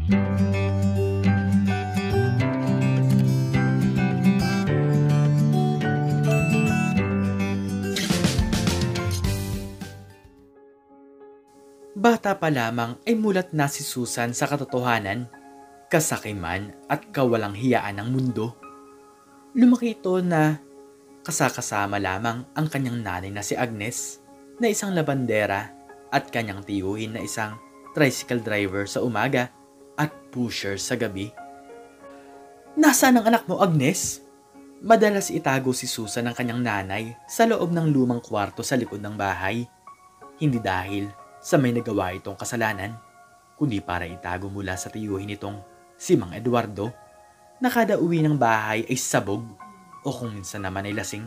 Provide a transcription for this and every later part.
Bata pa lamang ay mulat na si Susan sa katotohanan, kasakiman at kawalang hiyaan ng mundo. Lumaki ito na kasakasama lamang ang kanyang nanay na si Agnes, na isang labandera, at kanyang tiyuhin na isang tricycle driver sa umaga at pusher sa gabi. "Nasaan ang anak mo, Agnes?" Madalas itago si Susan ng kanyang nanay sa loob ng lumang kwarto sa likod ng bahay. Hindi dahil sa may nagawa itong kasalanan, kundi para itago mula sa tiyuhin nitong si Mang Eduardo, na kada uwi ng bahay ay sabog o kung minsan naman ay lasing.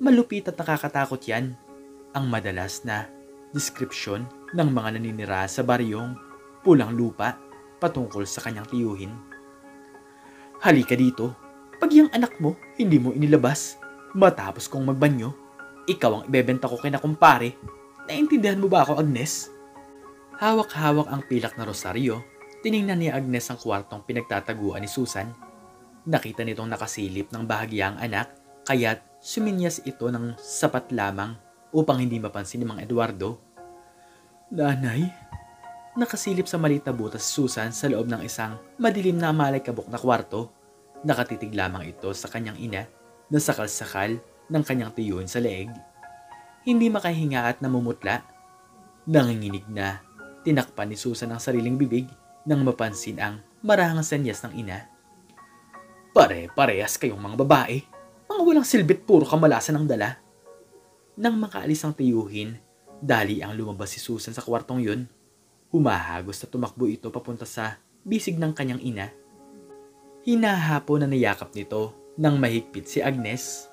Malupit at nakakatakot yan, ang madalas na deskripsyon ng mga naninira sa baryong pulang lupa patungkol sa kanyang tiyuhin. "Halika dito, pag yung anak mo hindi mo inilabas matapos kong magbanyo, ikaw ang ibebenta ko kina kumpare. Naintindihan mo ba ako, Agnes?" Hawak-hawak ang pilak na rosaryo, tiningnan ni Agnes ang kwartong pinagtataguan ni Susan. Nakita nitong nakasilip ng bahagyang anak, kaya't suminyas ito ng sapat lamang upang hindi mapansin ni Mang Eduardo. "Nanay?" Nakasilip sa maliit na butas si Susan sa loob ng isang madilim na malikabok na kwarto. Nakatitig lamang ito sa kanyang ina na sakal-sakal ng kanyang tiyuhin sa leeg. Hindi makahinga at namumutla. Nanginginig na tinakpan ni Susan ang sariling bibig nang mapansin ang marangang senyas ng ina. "Pare-parehas kayong mga babae. Mga walang silbit, puro kamalasan ang dala." Nang makaalis ang tiyuhin, dali ang lumabas si Susan sa kwartong yun. Humahagos na tumakbo ito papunta sa bisig ng kanyang ina. Hinahapo na niyakap nito nang mahigpit si Agnes.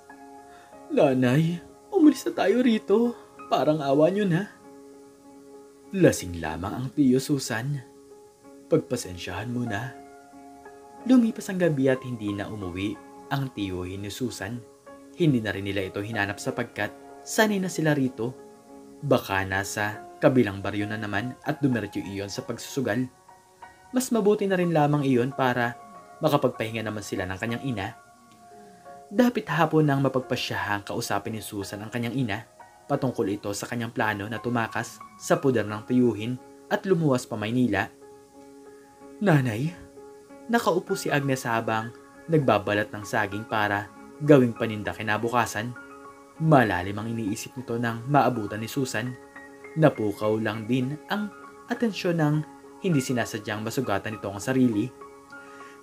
"Nanay, umalis na tayo rito. Parang awa nyo na." "Lasing lamang ang tiyo, Susan. Pagpasensyahan mo na." Lumipas ang gabi at hindi na umuwi ang tiyuhin ni Susan. Hindi na rin nila ito hinanap sapagkat sanay na sila rito. Baka nasa kabilang baryo na naman at dumiretso iyon sa pagsusugal. Mas mabuti na rin lamang iyon para makapagpahinga naman sila ng kanyang ina. Dapit hapon nang mapagpasyahang kausapin ni Susan ang kanyang ina, patungkol ito sa kanyang plano na tumakas sa puder ng tiyuhin at lumuwas pa Maynila. "Nanay," nakaupo si Agnes habang nagbabalat ng saging para gawing paninda kinabukasan. Malalim ang iniisip nito nang maabutan ni Susan. Napukaw lang din ang atensyon ng hindi sinasadyang masugatan nito ang sarili.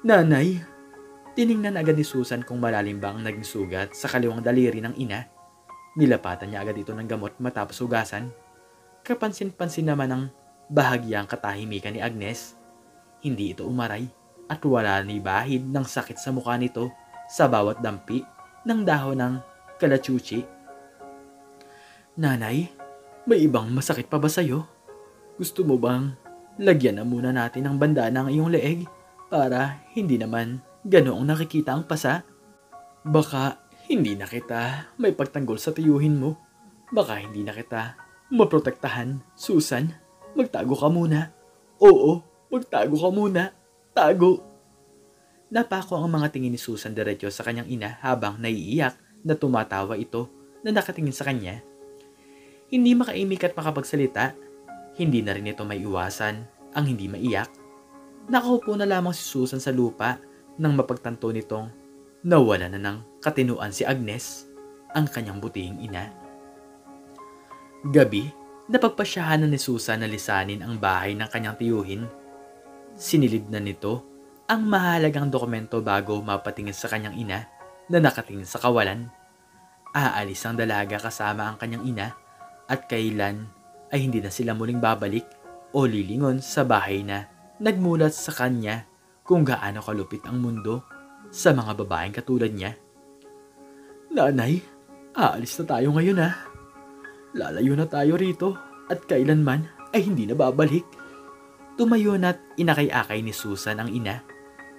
"Nanay," tiningnan agad ni Susan kung malalim ba ang naging sugat sa kaliwang daliri ng ina. Nilapatan niya agad ito ng gamot matapos hugasan. Kapansin-pansin naman ang bahagyang katahimikan ni Agnes. Hindi ito umaray at wala ni bahid ng sakit sa mukha nito sa bawat dampi ng dahon ng kalachuchi. "Nanay, may ibang masakit pa ba sa'yo? Gusto mo bang lagyan na muna natin ng bandana ang iyong leeg para hindi naman ganoong nakikita ang pasa? Baka hindi na kita may pagtanggol sa tiyuhin mo. Baka hindi na kita maprotektahan. Susan, magtago ka muna." "Oo, magtago ka muna. Tago." Napako ang mga tingin ni Susan diretso sa kanyang ina habang naiiyak na tumatawa ito na nakatingin sa kanya. Hindi makaimik at makapagsalita. Hindi na rin ito may iwasan ang hindi maiyak. Nakaupo na lamang si Susan sa lupa nang mapagtanto nitong nawala na ng katinuan si Agnes, ang kanyang butihing ina. Gabi, napagpasyahan na ni Susan na lisanin ang bahay ng kanyang tiyuhin. Sinilid na nito ang mahalagang dokumento bago mapatingin sa kanyang ina na nakatingin sa kawalan. Aalis ang dalaga kasama ang kanyang ina at kailan ay hindi na sila muling babalik o lilingon sa bahay na nagmulat sa kanya kung gaano kalupit ang mundo sa mga babaeng katulad niya. "Nanay, aalis na tayo ngayon ha. Lalayo na tayo rito at kailanman ay hindi na babalik." Tumayo na't inakay-akay ni Susan ang ina.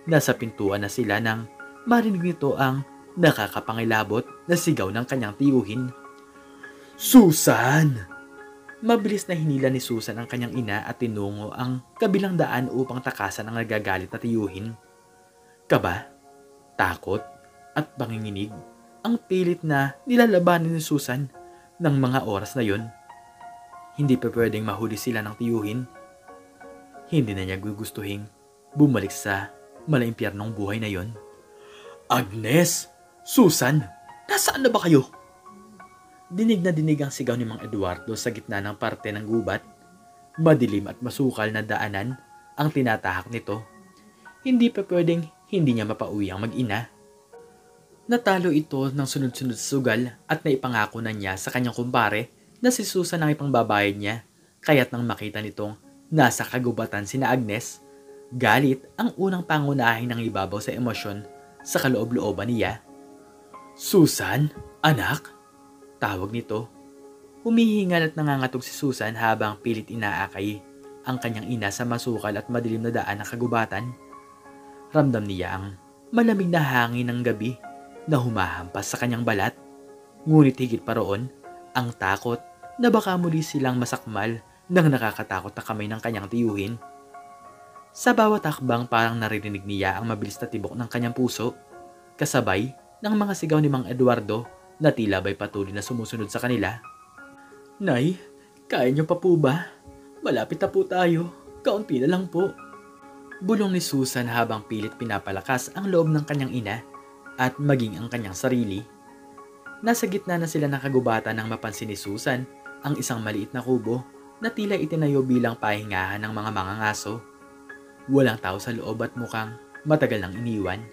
Nasa pintuan na sila nang marinig nito ang nakakapangilabot na sigaw ng kanyang tiyuhin. "Susan!" Mabilis na hinila ni Susan ang kanyang ina at tinungo ang kabilang daan upang takasan ang nagagalit na tiyuhin. Kaba, takot, at panginginig ang pilit na nilalabanan ni Susan ng mga oras na yon. Hindi pa pwedeng mahuli sila ng tiyuhin. Hindi na niya gugustuhin bumalik sa malaimpyernong buhay na yon. Agnes! Susan! Nasaan na ba kayo? Dinig na dinig ang sigaw ni Mang Eduardo sa gitna ng parte ng gubat. Madilim at masukal na daanan ang tinatahak nito. Hindi pa pwedeng hindi niya mapauwi ang mag-ina. Natalo ito ng sunod-sunod sa sugal at naipangako na niya sa kanyang kumpare na si Susan ang ipangbabayad niya. Kaya't nang makita nitong nasa kagubatan sina Agnes, galit ang unang pangunahin ng ibabaw sa emosyon sa kaloob-looban niya. Susan, anak? Tawag nito. Humihingal at nangangatog si Susan habang pilit inaakay ang kanyang ina sa masukal at madilim na daan ng kagubatan. Ramdam niya ang malamig na hangin ng gabi na humahampas sa kanyang balat. Ngunit higit pa roon, ang takot na baka muli silang masakmal ng nakakatakot na kamay ng kanyang tiyuhin. Sa bawat hakbang parang naririnig niya ang mabilis na tibok ng kanyang puso, kasabay ng mga sigaw ni Mang Eduardo na tila ba'y patuloy na sumusunod sa kanila. Nay, kaya niyo pa po ba? Malapit na po tayo. Kaunti na lang po. Bulong ni Susan habang pilit pinapalakas ang loob ng kanyang ina at maging ang kanyang sarili. Nasa gitna na sila ng kagubatan nang mapansin ni Susan ang isang maliit na kubo na tila itinayo bilang pahingahan ng mga mangangaso. Walang tao sa loob at mukhang matagal nang iniwan.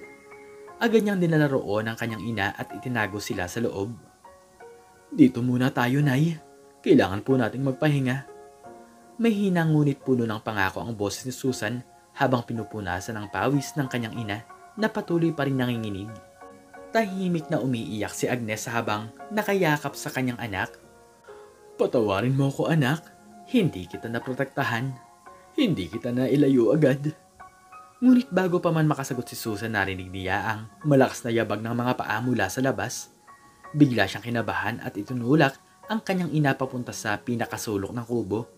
Agad niyang dinala roon ang kanyang ina at itinago sila sa loob. Dito muna tayo, Nay. Kailangan po nating magpahinga. May hinang ngunit puno ng pangako ang boses ni Susan habang pinupunasan ng pawis ng kanyang ina na patuloy pa rin nanginginig. Tahimik na umiiyak si Agnes habang nakayakap sa kanyang anak. Patawarin mo ko, anak. Hindi kita naprotektahan. Hindi kita na ilayo agad. Ngunit bago pa man makasagot si Susan, narinig niya ang malakas na yabag ng mga paa mula sa labas. Bigla siyang kinabahan at itinulak ang kanyang ina papunta sa pinakasulok ng kubo.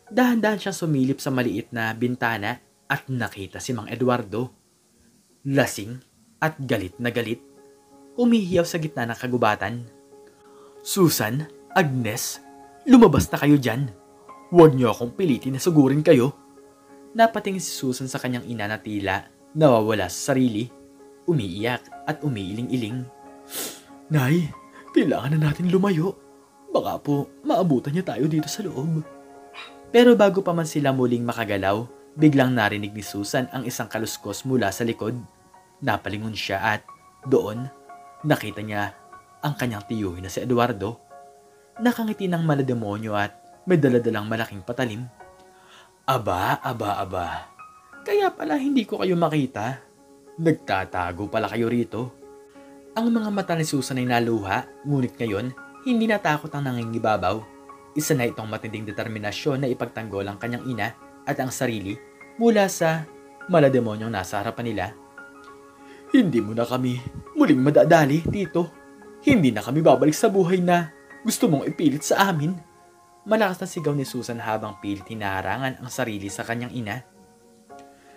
Dahan-dahan siyang sumilip sa maliit na bintana at nakita si Mang Eduardo. Lasing at galit na galit. Umihiyaw sa gitna ng kagubatan. Susan, Agnes, lumabas na kayo dyan. Huwag niyo akong pilitin na sugurin kayo. Napatingin si Susan sa kanyang ina na tila nawawala sa sarili, umiiyak at umiiling-iling. Nay, kailangan na natin lumayo. Baka po maabutan niya tayo dito sa loob. Pero bago pa man sila muling makagalaw, biglang narinig ni Susan ang isang kaluskos mula sa likod. Napalingon siya at doon nakita niya ang kanyang tiyuhin na si Eduardo. Nakangiti ng malademonyo at may daladalang malaking patalim. Aba. Kaya pala hindi ko kayo makita. Nagtatago pala kayo rito. Ang mga mata ni Susan ay naluha, ngunit ngayon, hindi natakot ang nangingibabaw. Isa na itong matinding determinasyon na ipagtanggol ang kanyang ina at ang sarili mula sa malademonyong nasa harapan nila. Hindi mo na kami muling madadali, Tito. Hindi na kami babalik sa buhay na gusto mong ipilit sa amin. Malakas na sigaw ni Susan habang pilit hinaharangan ang sarili sa kanyang ina.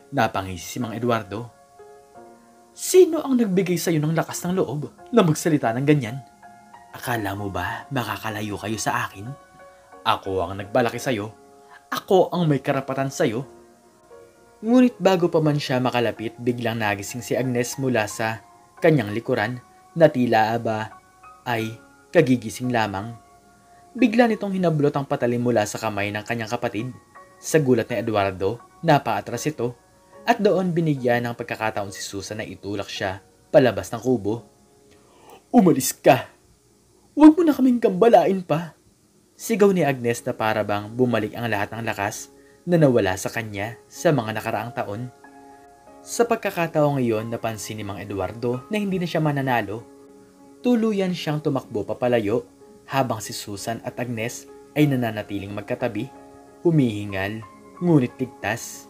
Napangisi si Mang Eduardo. Sino ang nagbigay sa iyo ng lakas ng loob na magsalita ng ganyan? Akala mo ba makakalayo kayo sa akin? Ako ang nagbalaki sa iyo. Ako ang may karapatan sa iyo. Ngunit bago pa man siya makalapit, biglang nagising si Agnes mula sa kanyang likuran na tila ay kagigising lamang. Bigla nitong hinablot ang patalim mula sa kamay ng kanyang kapatid. Sa gulat ni Eduardo, napaatras ito at doon binigyan ng pagkakataon si Susan na itulak siya palabas ng kubo. Umalis ka! Huwag mo na kaming gambalain pa! Sigaw ni Agnes na para bang bumalik ang lahat ng lakas na nawala sa kanya sa mga nakaraang taon. Sa pagkakataong iyon, napansin ni Mang Eduardo na hindi na siya mananalo. Tuluyan siyang tumakbo papalayo habang si Susan at Agnes ay nananatiling magkatabi, humihingal, ngunit ligtas.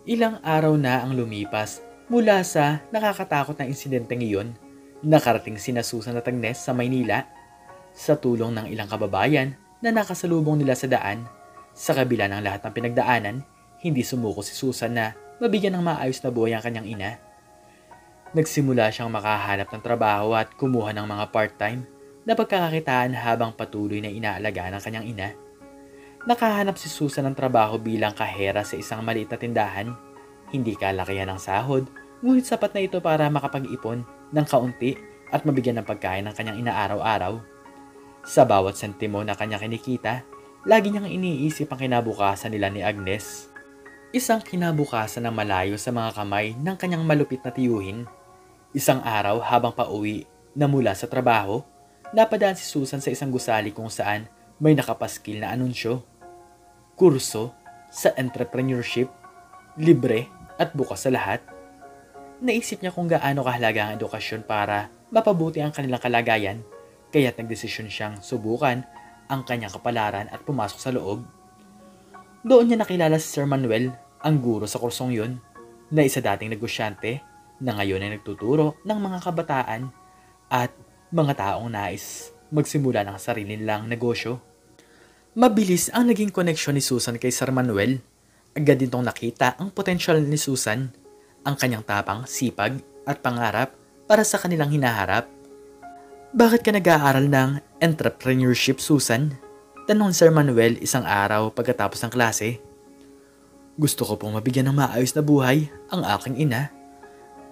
Ilang araw na ang lumipas mula sa nakakatakot na insidenteng iyon. Nakarating sina Susan at Agnes sa Maynila. Sa tulong ng ilang kababayan na nakasalubong nila sa daan. Sa kabila ng lahat ng pinagdaanan, hindi sumuko si Susan na mabigyan ng maayos na buhay ang kanyang ina. Nagsimula siyang makahanap ng trabaho at kumuha ng mga part-time na pagkakakitaan habang patuloy na inaalagaan ng kanyang ina. Nakahanap si Susan ng trabaho bilang kahera sa isang maliit na tindahan. Hindi kalakihan ng sahod, ngunit sapat na ito para makapag-ipon ng kaunti at mabigyan ng pagkain ng kanyang ina araw-araw. Sa bawat sentimo na kanya kinikita, lagi niyang iniisip ang kinabukasan nila ni Agnes. Isang kinabukasan na malayo sa mga kamay ng kanyang malupit na tiyuhin. Isang araw habang pauwi na mula sa trabaho, napadaan si Susan sa isang gusali kung saan may nakapaskil na anunsyo. Kurso sa entrepreneurship, libre at bukas sa lahat. Naisip niya kung gaano kahalaga ang edukasyon para mapabuti ang kanilang kalagayan, kaya't nagdesisyon siyang subukan ang kanyang kapalaran at pumasok sa loob. Doon niya nakilala si Sir Manuel, ang guro sa kursong yun, na isa dating negosyante na ngayon ay nagtuturo ng mga kabataan at mga taong nais magsimula ng sarili nilang negosyo. Mabilis ang naging koneksyon ni Susan kay Sir Manuel. Agad din tong nakita ang potensyal ni Susan, ang kanyang tapang, sipag at pangarap para sa kanilang hinaharap. Bakit ka nag-aaral ng entrepreneurship, Susan? Tanong ni Sir Manuel isang araw pagkatapos ng klase. Gusto ko pong mabigyan ng maayos na buhay ang aking ina.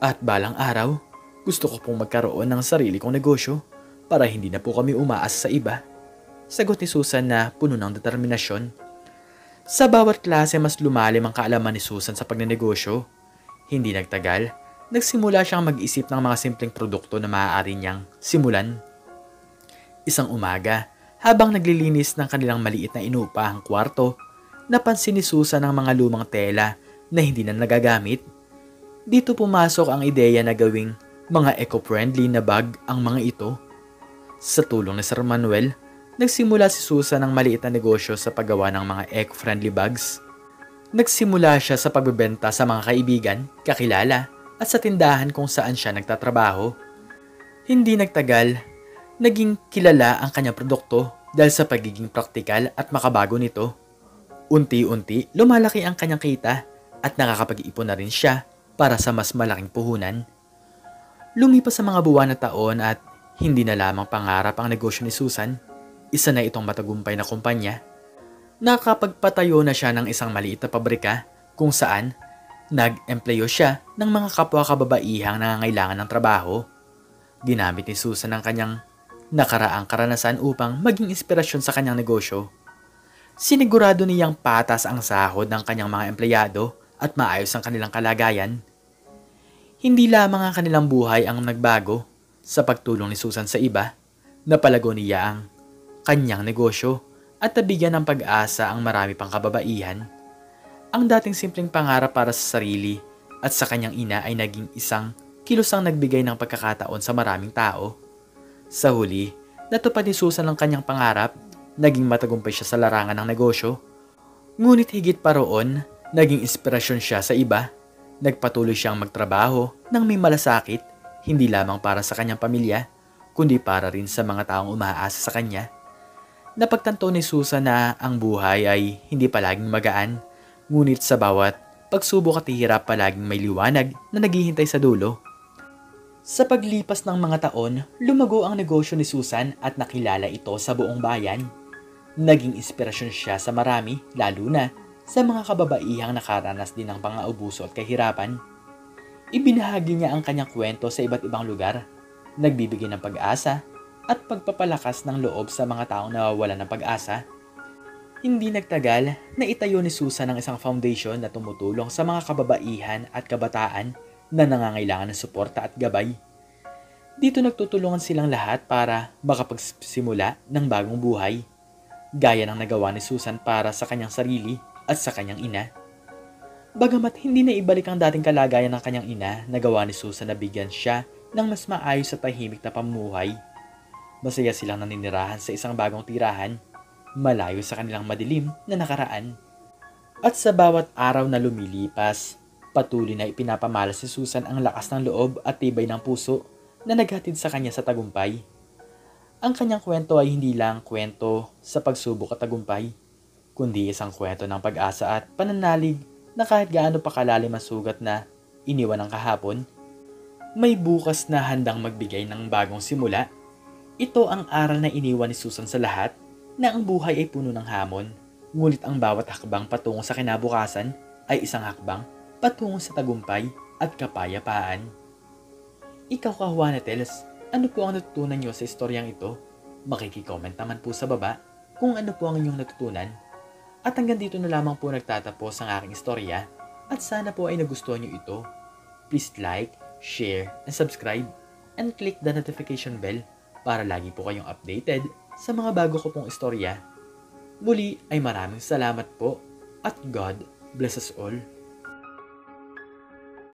At balang araw, gusto ko pong magkaroon ng sarili kong negosyo para hindi na po kami umaasa sa iba. Sagot ni Susan na puno ng determinasyon. Sa bawat klase mas lumalim ang kaalaman ni Susan sa pagnenegosyo. Hindi nagtagal, nagsimula siyang mag-isip ng mga simpleng produkto na maaari niyang simulan. Isang umaga, habang naglilinis ng kanilang maliit na inupahang kwarto, napansin ni Susan ang mga lumang tela na hindi na nagagamit. Dito pumasok ang ideya na gawing mga eco-friendly na bag ang mga ito. Sa tulong ni Sir Manuel, nagsimula si Susan ng maliit na negosyo sa paggawa ng mga eco-friendly bags. Nagsimula siya sa pagbebenta sa mga kaibigan, kakilala, at sa tindahan kung saan siya nagtatrabaho. Hindi nagtagal, naging kilala ang kanyang produkto dahil sa pagiging praktikal at makabago nito. Unti-unti, lumalaki ang kanyang kita at nakakapag-ipon na rin siya para sa mas malaking puhunan. Lumipas sa mga buwan na taon at hindi na lamang pangarap ang negosyo ni Susan. Isa na itong matagumpay na kumpanya. Nakapagpatayo na siya ng isang maliit na pabrika kung saan nag-empleyo siya ng mga kapwa kababaihang nangangailangan ng trabaho. Ginamit ni Susan ang kanyang nakaraang karanasan upang maging inspirasyon sa kanyang negosyo. Sinigurado niyang patas ang sahod ng kanyang mga empleyado at maayos ang kanilang kalagayan. Hindi lamang ang kanilang buhay ang nagbago sa pagtulong ni Susan sa iba, napalago niya ang kanyang negosyo at nabigyan ng pag-asa ang marami pang kababaihan. Ang dating simpleng pangarap para sa sarili at sa kanyang ina ay naging isang kilusang nagbigay ng pagkakataon sa maraming tao. Sa huli, natupad ni Susan ang kanyang pangarap, naging matagumpay siya sa larangan ng negosyo. Ngunit higit pa roon, naging inspirasyon siya sa iba. Nagpatuloy siyang magtrabaho nang may malasakit, hindi lamang para sa kanyang pamilya, kundi para rin sa mga taong umaasa sa kanya. Napagtanto ni Susan na ang buhay ay hindi palaging magaan, ngunit sa bawat pagsubok at hirap palaging may liwanag na naghihintay sa dulo. Sa paglipas ng mga taon, lumago ang negosyo ni Susan at nakilala ito sa buong bayan. Naging inspirasyon siya sa marami, lalo na sa mga kababaihang nakaranas din ng pang-aabuso at kahirapan. Ibinahagi niya ang kanyang kwento sa iba't ibang lugar, nagbibigay ng pag-asa at pagpapalakas ng loob sa mga taong nawawalan ng pag-asa. Hindi nagtagal na itayo ni Susan ang isang foundation na tumutulong sa mga kababaihan at kabataan na nangangailangan ng suporta at gabay. Dito nagtutulungan silang lahat para makapagsimula ng bagong buhay, gaya ng nagawa ni Susan para sa kanyang sarili at sa kanyang ina. Bagamat hindi na ibalik ang dating kalagayan ng kanyang ina, nagawa ni Susan na bigyan siya ng mas maayos at tahimik na pamumuhay. Masaya silang naninirahan sa isang bagong tirahan, malayo sa kanilang madilim na nakaraan. At sa bawat araw na lumilipas, patuloy na ipinapamalas ni Susan ang lakas ng loob at tibay ng puso na naghatid sa kanya sa tagumpay. Ang kanyang kwento ay hindi lang kwento sa pagsubok at tagumpay, kundi isang kwento ng pag-asa at pananalig na kahit gaano pa kalalim ang sugat na iniwan ng kahapon, may bukas na handang magbigay ng bagong simula. Ito ang aral na iniwan ni Susan sa lahat, na ang buhay ay puno ng hamon, ngunit ang bawat hakbang patungo sa kinabukasan ay isang hakbang patungo sa tagumpay at kapayapaan. Ikaw ka, Juanetels, ano po ang natutunan niyo sa istoryang ito? Makikicomment naman po sa baba kung ano po ang inyong natutunan. At hanggang dito na lamang po nagtatapos ang aking istorya, at sana po ay nagustuhan niyo ito. Please like, share, and subscribe, and click the notification bell para lagi po kayong updated sa mga bago ko pong istorya. Muli ay maraming salamat po, at God bless us all.